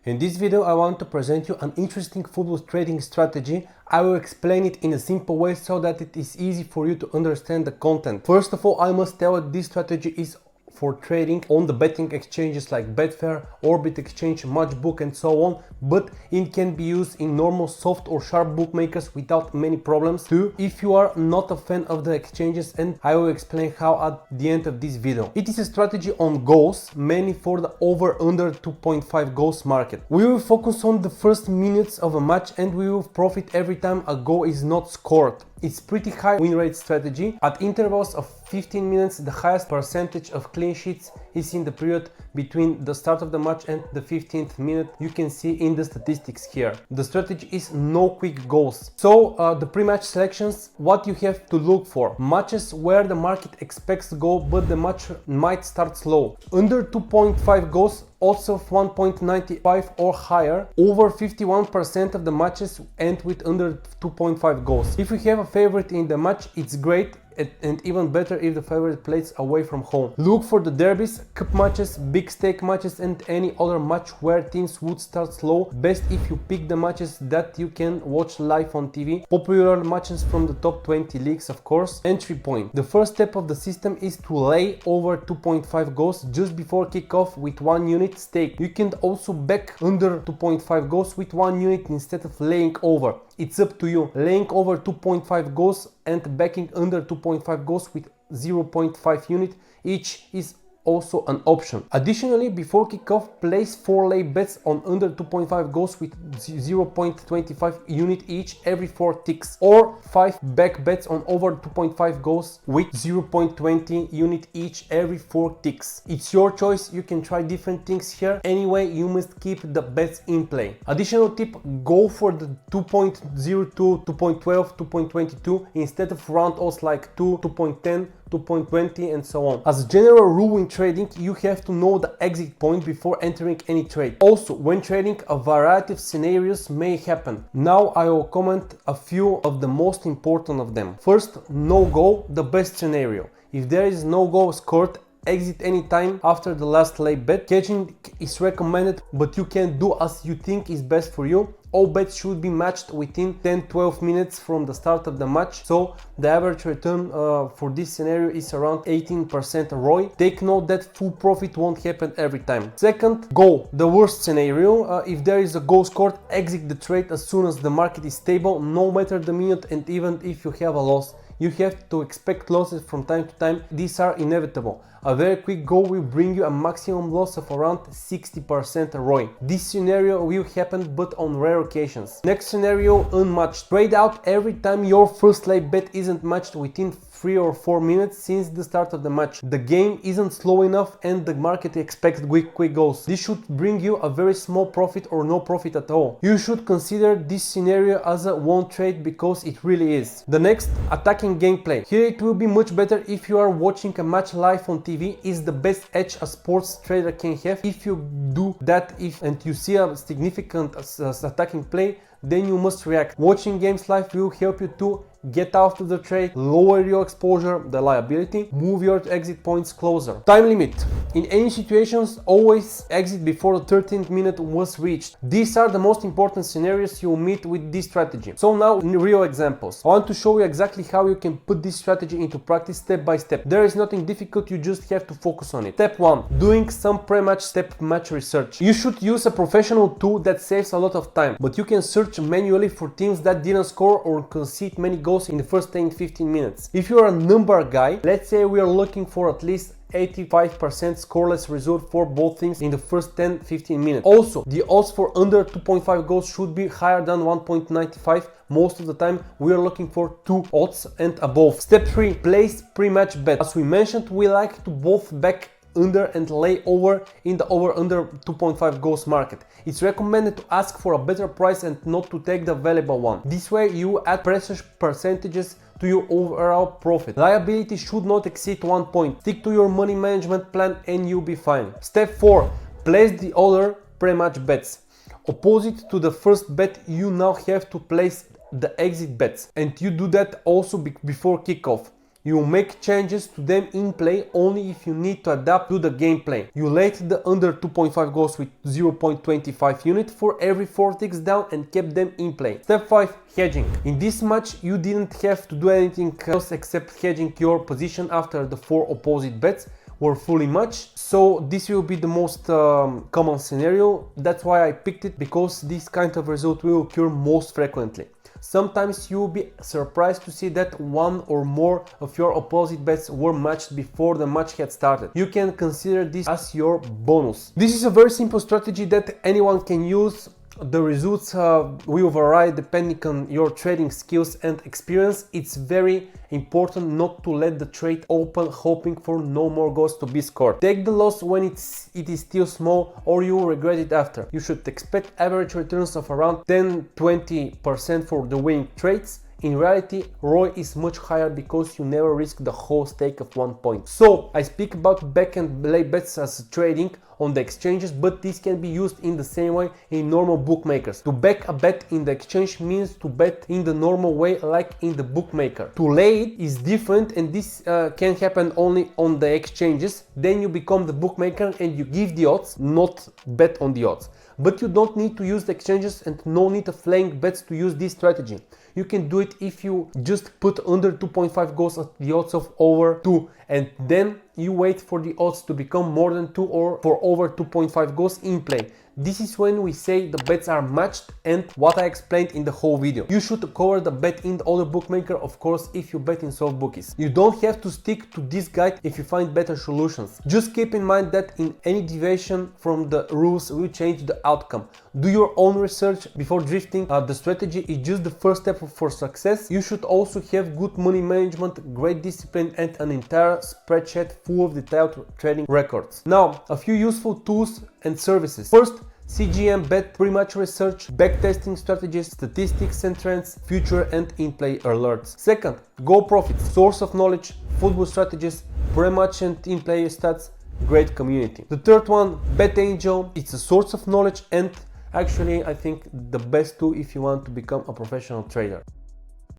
In this video I want to present you an interesting football trading strategy. I will explain it in a simple way so that it is easy for you to understand the content. First of all, I must tell you this strategy is for trading on the betting exchanges like Betfair, Orbit Exchange, Matchbook and so on, but it can be used in normal soft or sharp bookmakers without many problems too, if you are not a fan of the exchanges, and I will explain how at the end of this video. It is a strategy on goals, mainly for the over-under 2.5 goals market. We will focus on the first minutes of a match and we will profit every time a goal is not scored. It's pretty high win rate strategy. At intervals of 15 minutes, the highest percentage of clean sheets is in the period between the start of the match and the 15th minute. You can see in the statistics here. The strategy is no quick goals. So the pre-match selections, what you have to look for: matches where the market expects a goal but the match might start slow. Under 2.5 goals, odds of 1.95 or higher. Over 51% of the matches end with under 2.5 goals. If you have a favorite in the match, it's great, and even better if the favorite plays away from home. Look for the derbies, cup matches, big stake matches and any other match where teams would start slow. Best if you pick the matches that you can watch live on TV. Popular matches from the top 20 leagues, of course. Entry point. The first step of the system is to lay over 2.5 goals just before kickoff with 1 unit stake. You can also back under 2.5 goals with 1 unit instead of laying over. It's up to you. Laying over 2.5 goals and backing under 2.5 goals with 0.5 unit each is also an option. Additionally, before kickoff, place 4 lay bets on under 2.5 goals with 0.25 unit each every 4 ticks, or 5 back bets on over 2.5 goals with 0.20 unit each every 4 ticks. It's your choice, you can try different things here. Anyway, you must keep the bets in play. Additional tip: go for the 2.02, 2.12, 2.22 instead of round odds like 2, 2.10, 2.20 and so on. As a general rule in trading, you have to know the exit point before entering any trade. Also, when trading, a variety of scenarios may happen. Now I will comment a few of the most important of them. First, no goal, the best scenario. If there is no goal scored, exit anytime after the last lay bet. Catching is recommended, but you can do as you think is best for you. All bets should be matched within 10-12 minutes from the start of the match, so the average return for this scenario is around 18% ROI. Take note that full profit won't happen every time. Second, goal, the worst scenario. If there is a goal scored, exit the trade as soon as the market is stable, no matter the minute, and even if you have a loss. You have to expect losses from time to time. These are inevitable. A very quick goal will bring you a maximum loss of around 60% ROI. This scenario will happen, but on rare occasions. Next scenario, unmatched. Trade out every time your first lay bet isn't matched within 3 or 4 minutes since the start of the match. The game isn't slow enough and the market expects quick goals. This should bring you a very small profit or no profit at all. You should consider this scenario as a one trade because it really is. The next, attacking gameplay. Here it will be much better if you are watching a match live on TV. Is the best edge a sports trader can have. If you do that and you see a significant attacking play, then you must react. Watching games live will help you to get out of the trade, lower your exposure, the liability, move your exit points closer. Time limit. In any situations, always exit before the 13th minute was reached. These are the most important scenarios you'll meet with this strategy. So now, in real examples. I want to show you exactly how you can put this strategy into practice step by step. There is nothing difficult, you just have to focus on it. Step 1. Doing some pre-match match research. You should use a professional tool that saves a lot of time, but you can search manually for teams that didn't score or concede many goals in the first 10-15 minutes. If you're a number guy, let's say we are looking for at least 85% scoreless result for both teams in the first 10-15 minutes. Also, the odds for under 2.5 goals should be higher than 1.95. Most of the time we are looking for 2 odds and above. Step 3. Place pre-match bet. As we mentioned, we like to both back under and lay over in the over-under 2.5 goals market. It's recommended to ask for a better price and not to take the available one. This way you add precious percentages to your overall profit. Liability should not exceed 1 point. Stick to your money management plan and you'll be fine. Step 4. Place the other pre-match bets. Opposite to the first bet, you now have to place the exit bets, and you do that also before kickoff. You make changes to them in play only if you need to adapt to the gameplay. You laid the under 2.5 goals with 0.25 unit for every 4 ticks down and kept them in play. Step 5. Hedging. In this match you didn't have to do anything else except hedging your position after the 4 opposite bets were fully matched. So this will be the most common scenario. That's why I picked it, because this kind of result will occur most frequently. Sometimes you will be surprised to see that one or more of your opposite bets were matched before the match had started. You can consider this as your bonus. This is a very simple strategy that anyone can use. The results will vary depending on your trading skills and experience. It's very important not to let the trade open hoping for no more goals to be scored. Take the loss when it is still small, or you will regret it after. You should expect average returns of around 10-20% for the winning trades. In reality, ROI is much higher because you never risk the whole stake of 1 point. So I speak about back and lay bets as trading on the exchanges, but this can be used in the same way in normal bookmakers. To back a bet in the exchange means to bet in the normal way, like in the bookmaker. To lay it is different, and this can happen only on the exchanges. Then you become the bookmaker and you give the odds, not bet on the odds. But you don't need to use the exchanges and no need of laying bets to use this strategy. You can do it if you just put under 2.5 goals at the odds of over 2, and then you wait for the odds to become more than 2 or for over 2.5 goals in play. This is when we say the bets are matched, and what I explained in the whole video. You should cover the bet in the other bookmaker, of course, if you bet in soft bookies. You don't have to stick to this guide if you find better solutions. Just keep in mind that in any deviation from the rules will change the outcome. Do your own research before drifting. The strategy is just the first step for success. You should also have good money management, great discipline, and an entire spreadsheet full of detailed trading records. Now, a few useful tools and services. First, CGM bet pre-match research, backtesting strategies, statistics and trends, future and in-play alerts. Second, Go Profits, source of knowledge, football strategies, pre-match and in-play stats, great community. The third one, Bet Angel, it's a source of knowledge and actually I think the best tool if you want to become a professional trader.